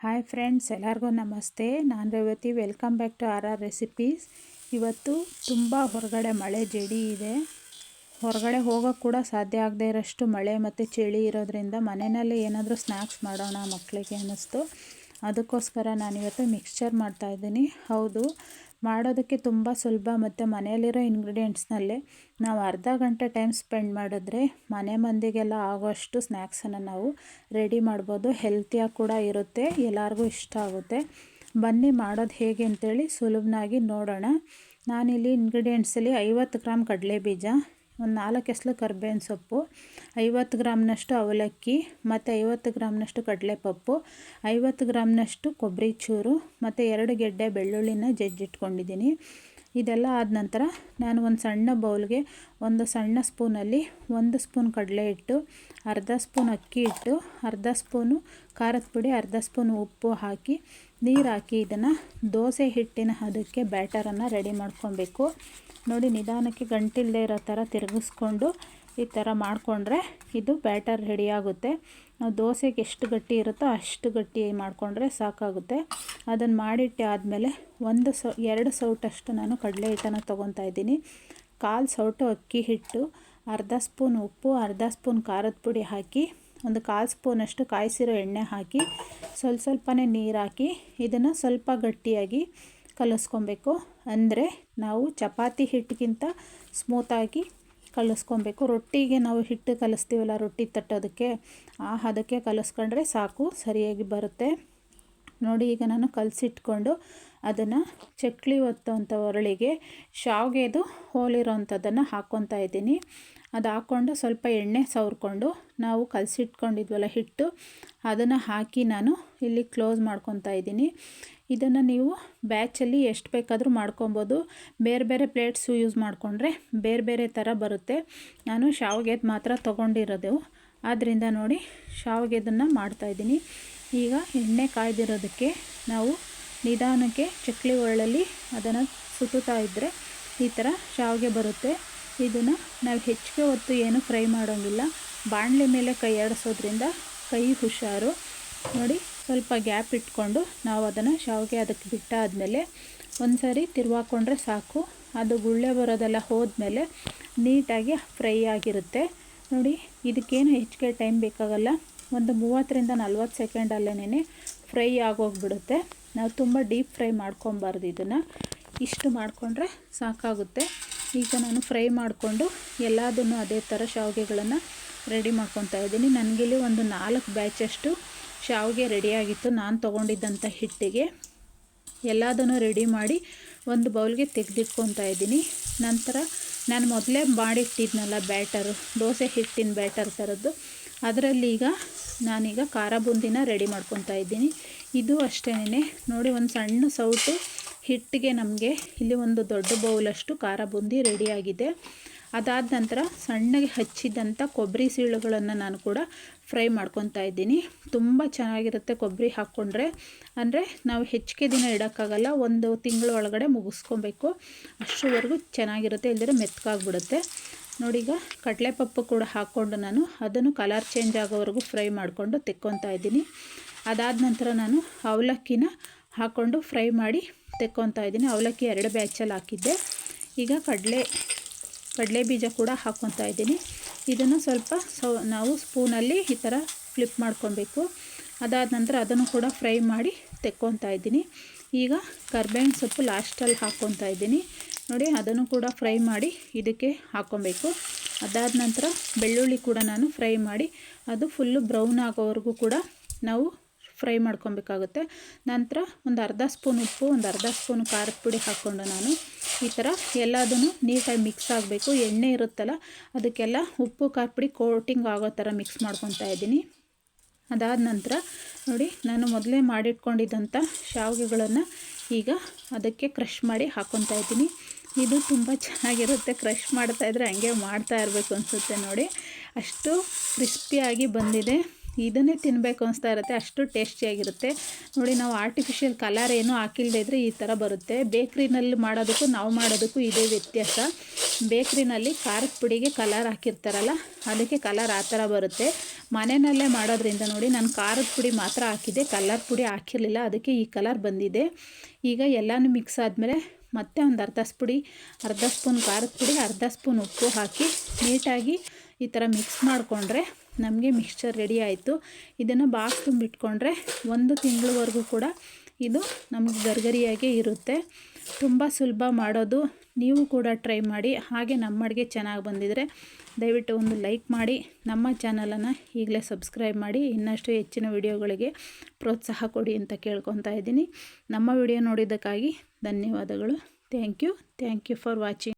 Hi friends, ಎಲ್ಲರಿಗೂ ನಮಸ್ತೆ. ನಾನು Revathi. Welcome back to our recipes. ಇವತ್ತು ತುಂಬ ಹೊರಗಡೆ ಮಳೆ ಜಡಿ ಇದೆ. ಹೊರಗಡೆ ಹೋಗೋಕ್ಕೆ ಕೂಡ ಸಾಧ್ಯ ಆಗದೆ ಇರೋಷ್ಟು ಮಳೆ ಮತ್ತು ಚಳಿ ಇರೋದ್ರಿಂದ ಮನೆಯಲ್ಲಿ ಏನಾದರೂ ಸ್ನ್ಯಾಕ್ಸ್ ಮಾಡೋಣ ಮಕ್ಕಳಿಗೆ ಅನ್ನಿಸ್ತು. ಅದಕ್ಕೋಸ್ಕರ ನಾನಿವತ್ತು ಮಿಕ್ಸ್ಚರ್ ಮಾಡ್ತಾಯಿದ್ದೀನಿ. ಹೌದು, ಮಾಡೋದಕ್ಕೆ ತುಂಬ ಸುಲಭ ಮತ್ತು ಮನೆಯಲ್ಲಿರೋ ಇಂಗ್ರೀಡಿಯೆಂಟ್ಸ್ನಲ್ಲೇ ನಾವು ಅರ್ಧ ಗಂಟೆ ಟೈಮ್ ಸ್ಪೆಂಡ್ ಮಾಡಿದ್ರೆ ಮನೆ ಮಂದಿಗೆಲ್ಲ ಆಗೋಷ್ಟು ಸ್ನ್ಯಾಕ್ಸನ್ನು ನಾವು ರೆಡಿ ಮಾಡ್ಬೋದು. ಹೆಲ್ತಿಯಾಗಿ ಕೂಡ ಇರುತ್ತೆ, ಎಲ್ಲರಿಗೂ ಇಷ್ಟ ಆಗುತ್ತೆ. ಬನ್ನಿ ಮಾಡೋದು ಹೇಗೆ ಅಂತೇಳಿ ಸುಲಭನಾಗಿ ನೋಡೋಣ. ನಾನಿಲ್ಲಿ ಇಂಗ್ರೀಡಿಯೆಂಟ್ಸಲ್ಲಿ 50 ಗ್ರಾಮ್ ಕಡಲೆಬೀಜ, ಒಂದು 4 ಎಸಳು ಕರ್ಬೇವಿನ ಸೊಪ್ಪು, 50 ಗ್ರಾಮ್ನಷ್ಟು ಅವಲಕ್ಕಿ ಮತ್ತು 50 ಗ್ರಾಮ್ನಷ್ಟು ಕಡಲೆಪಪ್ಪು, 50 ಗ್ರಾಮ್ನಷ್ಟು ಕೊಬ್ಬರಿ ಚೂರು ಮತ್ತು 2 ಗೆಡ್ಡೆ ಬೆಳ್ಳುಳ್ಳಿನ ಜಜ್ಜಿಟ್ಕೊಂಡಿದ್ದೀನಿ. ಇದೆಲ್ಲ ಆದ ನಂತರ ನಾನು ಒಂದು ಸಣ್ಣ ಬೌಲ್ಗೆ ಒಂದು ಸಣ್ಣ ಸ್ಪೂನಲ್ಲಿ 1 ಸ್ಪೂನ್ ಕಡಲೆ ಹಿಟ್ಟು, ಅರ್ಧ ಸ್ಪೂನ್ ಅಕ್ಕಿ ಹಿಟ್ಟು, ಅರ್ಧ ಸ್ಪೂನು ಖಾರದ ಪುಡಿ, ಅರ್ಧ ಸ್ಪೂನ್ ಉಪ್ಪು ಹಾಕಿ ನೀರು ಹಾಕಿ ಇದನ್ನು ದೋಸೆ ಹಿಟ್ಟಿನ ಅದಕ್ಕೆ ಬ್ಯಾಟರನ್ನು ರೆಡಿ ಮಾಡ್ಕೊಬೇಕು. ನೋಡಿ, ನಿಧಾನಕ್ಕೆ ಗಂಟಿಲ್ಲದೆ ಇರೋ ಥರ ತಿರುಗಿಸ್ಕೊಂಡು ಈ ಥರ ಮಾಡಿಕೊಂಡ್ರೆ ಇದು ಬ್ಯಾಟರ್ ರೆಡಿಯಾಗುತ್ತೆ. ನಾವು ದೋಸೆಗೆ ಎಷ್ಟು ಗಟ್ಟಿ ಇರುತ್ತೋ ಅಷ್ಟು ಗಟ್ಟಿ ಮಾಡಿಕೊಂಡ್ರೆ ಸಾಕಾಗುತ್ತೆ. ಅದನ್ನು ಮಾಡಿಟ್ಟು ಆದಮೇಲೆ 2 ಸೌಟಷ್ಟು ನಾನು ಕಡಲೆ ಹಿಟ್ಟನ್ನು ತೊಗೊತಾ ಇದ್ದೀನಿ. 1/4 ಸೌಟು ಅಕ್ಕಿ ಹಿಟ್ಟು, ಅರ್ಧ ಸ್ಪೂನ್ ಉಪ್ಪು, ಅರ್ಧ ಸ್ಪೂನ್ ಖಾರದ ಪುಡಿ ಹಾಕಿ, ಒಂದು 1/4 ಸ್ಪೂನಷ್ಟು ಕಾಯಿಸಿರೋ ಎಣ್ಣೆ ಹಾಕಿ ಸ್ವಲ್ಪನೇ ನೀರು ಹಾಕಿ ಇದನ್ನು ಸ್ವಲ್ಪ ಗಟ್ಟಿಯಾಗಿ ಕಲಿಸ್ಕೊಬೇಕು. ಅಂದರೆ ನಾವು ಚಪಾತಿ ಹಿಟ್ಟಿಗಿಂತ ಸ್ಮೂತಾಗಿ ಕಲಿಸ್ಕೊಬೇಕು. ರೊಟ್ಟಿಗೆ ನಾವು ಹಿಟ್ಟು ಕಲಿಸ್ತೀವಲ್ಲ, ರೊಟ್ಟಿ ತಟ್ಟೋದಕ್ಕೆ, ಅದಕ್ಕೆ ಕಲಿಸ್ಕೊಂಡ್ರೆ ಸಾಕು, ಸರಿಯಾಗಿ ಬರುತ್ತೆ. ನೋಡಿ, ಈಗ ನಾನು ಕಲಸಿಟ್ಕೊಂಡು ಅದನ್ನು ಚಕ್ಲಿ ಒತ್ತೋಂಥ ಒರಳಿಗೆ ಶಾವಿಗೆದು ಹೋಲಿರೋ ಅಂಥದ್ದನ್ನು ಹಾಕ್ಕೊತಾ ಇದ್ದೀನಿ. ಅದು ಹಾಕ್ಕೊಂಡು ಸ್ವಲ್ಪ ಎಣ್ಣೆ ಸವರ್ಕೊಂಡು ನಾವು ಕಲಸಿಟ್ಕೊಂಡಿದ್ವಲ್ಲ ಹಿಟ್ಟು, ಅದನ್ನು ಹಾಕಿ ನಾನು ಇಲ್ಲಿ ಕ್ಲೋಸ್ ಮಾಡ್ಕೊತಾ ಇದ್ದೀನಿ. ಇದನ್ನು ನೀವು ಬ್ಯಾಚಲ್ಲಿ ಎಷ್ಟು ಬೇಕಾದರೂ ಮಾಡ್ಕೊಬೋದು. ಬೇರೆ ಬೇರೆ ಪ್ಲೇಟ್ಸು ಯೂಸ್ ಮಾಡಿಕೊಂಡ್ರೆ ಬೇರೆ ಬೇರೆ ಥರ ಬರುತ್ತೆ. ನಾನು ಶಾವಿಗೆದು ಮಾತ್ರ ತೊಗೊಂಡಿರೋದು, ಆದ್ದರಿಂದ ನೋಡಿ ಶಾವಿಗೆದನ್ನು ಮಾಡ್ತಾಯಿದ್ದೀನಿ. ಈಗ ಎಣ್ಣೆ ಕಾಯ್ದಿರೋದಕ್ಕೆ ನಾವು ನಿಧಾನಕ್ಕೆ ಚಕ್ಲಿ ಒರಳಲ್ಲಿ ಅದನ್ನು ಸುತ್ತುತ್ತಾ ಇದ್ದರೆ ಈ ಥರ ಶಾವಿಗೆ ಬರುತ್ತೆ. ಇದನ್ನು ನಾವು ಹೆಚ್ಚಿಗೆ ಹೊತ್ತು ಏನು ಫ್ರೈ ಮಾಡೋಂಗಿಲ್ಲ. ಬಾಣಲೆ ಮೇಲೆ ಕೈ ಆಡಿಸೋದ್ರಿಂದ ಕೈ ಹುಷಾರು. ನೋಡಿ, ಸ್ವಲ್ಪ ಗ್ಯಾಪ್ ಇಟ್ಕೊಂಡು ನಾವು ಅದನ್ನು ಶಾವಿಗೆ ಅದಕ್ಕೆ ಬಿಟ್ಟಾದಮೇಲೆ ಒಂದು ಸಾರಿ ತಿರುವಾಕೊಂಡ್ರೆ ಸಾಕು. ಅದು ಗುಳ್ಳೆ ಬರೋದೆಲ್ಲ ಹೋದ್ಮೇಲೆ ನೀಟಾಗಿ ಫ್ರೈ ಆಗಿರುತ್ತೆ. ನೋಡಿ, ಇದಕ್ಕೇನು ಹೆಚ್ಚಿಗೆ ಟೈಮ್ ಬೇಕಾಗಲ್ಲ. ಒಂದು 30-40 ಸೆಕೆಂಡಲ್ಲೇ ಫ್ರೈ ಆಗೋಗಿಬಿಡುತ್ತೆ. ನಾವು ತುಂಬ ಡೀಪ್ ಫ್ರೈ ಮಾಡ್ಕೊಬಾರ್ದು. ಇದನ್ನು ಇಷ್ಟು ಮಾಡಿಕೊಂಡ್ರೆ ಸಾಕಾಗುತ್ತೆ. ಈಗ ನಾನು ಫ್ರೈ ಮಾಡಿಕೊಂಡು ಎಲ್ಲದನ್ನು ಅದೇ ಥರ ಶಾವಿಗೆಗಳನ್ನು ರೆಡಿ ಮಾಡ್ಕೊತಾ ಇದ್ದೀನಿ. ನನಗಿಲ್ಲಿ ಒಂದು 4 ಬ್ಯಾಚಷ್ಟು ಶಾವಿಗೆ ರೆಡಿಯಾಗಿತ್ತು ನಾನು ತೊಗೊಂಡಿದ್ದಂಥ ಹಿಟ್ಟಿಗೆ. ಎಲ್ಲದನ್ನು ರೆಡಿ ಮಾಡಿ ಒಂದು ಬೌಲ್ಗೆ ತೆಗೆದಿಟ್ಕೊತಾ ಇದ್ದೀನಿ. ನಂತರ ನಾನು ಮೊದಲೇ ಮಾಡಿಟ್ಟಿದ್ನಲ್ಲ ಬ್ಯಾಟರು, ದೋಸೆ ಹಿಟ್ಟಿನ ಬ್ಯಾಟರ್ ಥರದ್ದು, ಅದರಲ್ಲಿ ನಾನೀಗ ಖಾರ ಬೂಂದಿನ ರೆಡಿ ಮಾಡ್ಕೊತಾ ಇದ್ದೀನಿ. ಇದು ಅಷ್ಟೇ ನೋಡಿ, ಒಂದು ಸಣ್ಣ ಸೌಟು ಹಿಟ್ಟಿಗೆ ನಮಗೆ ಇಲ್ಲಿ ಒಂದು ದೊಡ್ಡ ಬೌಲಷ್ಟು ಖಾರ ಬೂಂದಿ ರೆಡಿಯಾಗಿದೆ. ಅದಾದ ನಂತರ ಸಣ್ಣಗೆ ಹಚ್ಚಿದಂಥ ಕೊಬ್ಬರಿ ಸೀಳುಗಳನ್ನು ನಾನು ಕೂಡ ಫ್ರೈ ಮಾಡ್ಕೊತಾ ಇದ್ದೀನಿ. ತುಂಬ ಚೆನ್ನಾಗಿರುತ್ತೆ ಕೊಬ್ಬರಿ ಹಾಕ್ಕೊಂಡ್ರೆ. ಅಂದರೆ ನಾವು ಹೆಚ್ಚಿಗೆ ದಿನ ಇಡೋಕ್ಕಾಗಲ್ಲ, 1 ತಿಂಗಳ ಒಳಗಡೆ ಮುಗಿಸ್ಕೊಬೇಕು. ಅಷ್ಟರವರೆಗೂ ಚೆನ್ನಾಗಿರುತ್ತೆ, ಇಲ್ಲದ್ರೆ ಮೆತ್ತಗಾಗ್ಬಿಡುತ್ತೆ. ನೋಡಿ, ಈಗ ಕಡಲೆಪಪ್ಪು ಕೂಡ ಹಾಕ್ಕೊಂಡು ನಾನು ಅದನ್ನು ಕಲರ್ ಚೇಂಜ್ ಆಗೋವರೆಗೂ ಫ್ರೈ ಮಾಡಿಕೊಂಡು ತೆಕ್ಕೊತಾ ಇದ್ದೀನಿ. ಅದಾದ ನಂತರ ನಾನು ಅವಲಕ್ಕಿನ ಹಾಕ್ಕೊಂಡು ಫ್ರೈ ಮಾಡಿ ತೆಕ್ಕೊತಾ ಇದ್ದೀನಿ. ಅವಲಕ್ಕಿ 2 ಬ್ಯಾಚಲ್ಲಿ ಹಾಕಿದ್ದೆ. ಈಗ ಕಡಲೆ ಬೀಜ ಕೂಡ ಹಾಕ್ಕೊತಾ ಇದ್ದೀನಿ. ಇದನ್ನು ಸ್ವಲ್ಪ ನಾವು ಸ್ಪೂನಲ್ಲಿ ಈ ಥರ ಫ್ಲಿಪ್ ಮಾಡ್ಕೊಬೇಕು. ಅದಾದ ನಂತರ ಅದನ್ನು ಕೂಡ ಫ್ರೈ ಮಾಡಿ ತೆಕ್ಕೊತಾ ಇದ್ದೀನಿ. ಈಗ ಕರ್ಬೇವಿನ ಸೊಪ್ಪು ಲಾಸ್ಟಲ್ಲಿ ಹಾಕ್ಕೊತಾ ಇದ್ದೀನಿ. ನೋಡಿ, ಅದನ್ನು ಕೂಡ ಫ್ರೈ ಮಾಡಿ ಇದಕ್ಕೆ ಹಾಕ್ಕೊಬೇಕು. ಅದಾದ ನಂತರ ಬೆಳ್ಳುಳ್ಳಿ ಕೂಡ ನಾನು ಫ್ರೈ ಮಾಡಿ ಅದು ಫುಲ್ಲು ಬ್ರೌನ್ ಆಗೋವರೆಗೂ ಕೂಡ ನಾವು ಫ್ರೈ ಮಾಡ್ಕೊಬೇಕಾಗುತ್ತೆ. ನಂತರ ಒಂದು ಅರ್ಧ ಸ್ಪೂನ್ ಉಪ್ಪು, ಒಂದು ಅರ್ಧ ಸ್ಪೂನ್ ಖಾರದ ಪುಡಿ ಹಾಕ್ಕೊಂಡು ನಾನು ಈ ಥರ ಎಲ್ಲದನ್ನು ನೀಟಾಗಿ ಮಿಕ್ಸ್ ಆಗಬೇಕು. ಎಣ್ಣೆ ಇರುತ್ತಲ್ಲ, ಅದಕ್ಕೆಲ್ಲ ಉಪ್ಪು ಖಾರದ ಪುಡಿ ಕೋಟಿಂಗ್ ಆಗೋ ಥರ ಮಿಕ್ಸ್ ಮಾಡ್ಕೊತಾ ಇದ್ದೀನಿ. ಅದಾದ ನಂತರ ನೋಡಿ, ನಾನು ಮೊದಲೇ ಮಾಡಿಟ್ಕೊಂಡಿದ್ದಂಥ ಶಾವಿಗೆಗಳನ್ನು ಈಗ ಅದಕ್ಕೆ ಕ್ರಷ್ ಮಾಡಿ ಹಾಕ್ಕೊತಾ ಇದ್ದೀನಿ. ಇದು ತುಂಬ ಚೆನ್ನಾಗಿರುತ್ತೆ. ಕ್ರಷ್ ಮಾಡ್ತಾಯಿದ್ರೆ ಹಂಗೆ ಮಾಡ್ತಾ ಇರಬೇಕು ಅನಿಸುತ್ತೆ. ನೋಡಿ, ಅಷ್ಟು ಕ್ರಿಸ್ಪಿಯಾಗಿ ಬಂದಿದೆ. ಇದನ್ನೇ ತಿನ್ನಬೇಕು ಅನಿಸ್ತಾ ಇರುತ್ತೆ, ಅಷ್ಟು ಟೇಸ್ಟಿಯಾಗಿರುತ್ತೆ. ನೋಡಿ, ನಾವು ಆರ್ಟಿಫಿಷಿಯಲ್ ಕಲರ್ ಏನೂ ಹಾಕಿಲ್ಲದೆ ಇದ್ದರೆ ಈ ಥರ ಬರುತ್ತೆ. ಬೇಕ್ರಿನಲ್ಲಿ ಮಾಡೋದಕ್ಕೂ ನಾವು ಮಾಡೋದಕ್ಕೂ ಇದೇ ವ್ಯತ್ಯಾಸ. ಬೇಕ್ರಿನಲ್ಲಿ ಖಾರದ ಪುಡಿಗೆ ಕಲರ್ ಹಾಕಿರ್ತಾರಲ್ಲ, ಅದಕ್ಕೆ ಕಲರ್ ಆ ಥರ ಬರುತ್ತೆ. ಮನೆಯಲ್ಲೇ ಮಾಡೋದ್ರಿಂದ ನೋಡಿ, ನಾನು ಖಾರದ ಪುಡಿ ಮಾತ್ರ ಹಾಕಿದ್ದೆ, ಕಲರ್ ಪುಡಿ ಹಾಕಿರಲಿಲ್ಲ, ಅದಕ್ಕೆ ಈ ಕಲರ್ ಬಂದಿದೆ. ಈಗ ಎಲ್ಲನೂ ಮಿಕ್ಸ್ ಆದಮೇಲೆ ಮತ್ತೆ ಒಂದು ಅರ್ಧ ಸ್ಪೂನ್ ಖಾರದ ಪುಡಿ, ಅರ್ಧ ಸ್ಪೂನ್ ಉಪ್ಪು ಹಾಕಿ ನೀಟಾಗಿ ಈ ಥರ ಮಿಕ್ಸ್ ಮಾಡಿಕೊಂಡ್ರೆ ನಮಗೆ ಮಿಕ್ಸ್ಚರ್ ರೆಡಿ ಆಯಿತು. ಇದನ್ನು ಬಾಕ್ಸ್ ತುಂಬಿಟ್ಕೊಂಡ್ರೆ 1 ತಿಂಗಳವರೆಗೂ ಕೂಡ ಇದು ನಮಗೆ ಗರಿಗರಿಯಾಗೇ ಇರುತ್ತೆ. ತುಂಬ ಸುಲಭ ಮಾಡೋದು, ನೀವು ಕೂಡ ಟ್ರೈ ಮಾಡಿ. ಹಾಗೆ ನಮ್ಮ ಅಡುಗೆ ಚೆನ್ನಾಗಿ ಬಂದಿದ್ದರೆ ದಯವಿಟ್ಟು ಒಂದು ಲೈಕ್ ಮಾಡಿ, ನಮ್ಮ ಚಾನಲನ್ನು ಈಗಲೇ ಸಬ್ಸ್ಕ್ರೈಬ್ ಮಾಡಿ, ಇನ್ನಷ್ಟು ಹೆಚ್ಚಿನ ವಿಡಿಯೋಗಳಿಗೆ ಪ್ರೋತ್ಸಾಹ ಕೊಡಿ ಅಂತ ಕೇಳ್ಕೊತಾ ಇದ್ದೀನಿ. ನಮ್ಮ ವಿಡಿಯೋ ನೋಡಿದ್ದಕ್ಕಾಗಿ ಧನ್ಯವಾದಗಳು. Thank you for watching.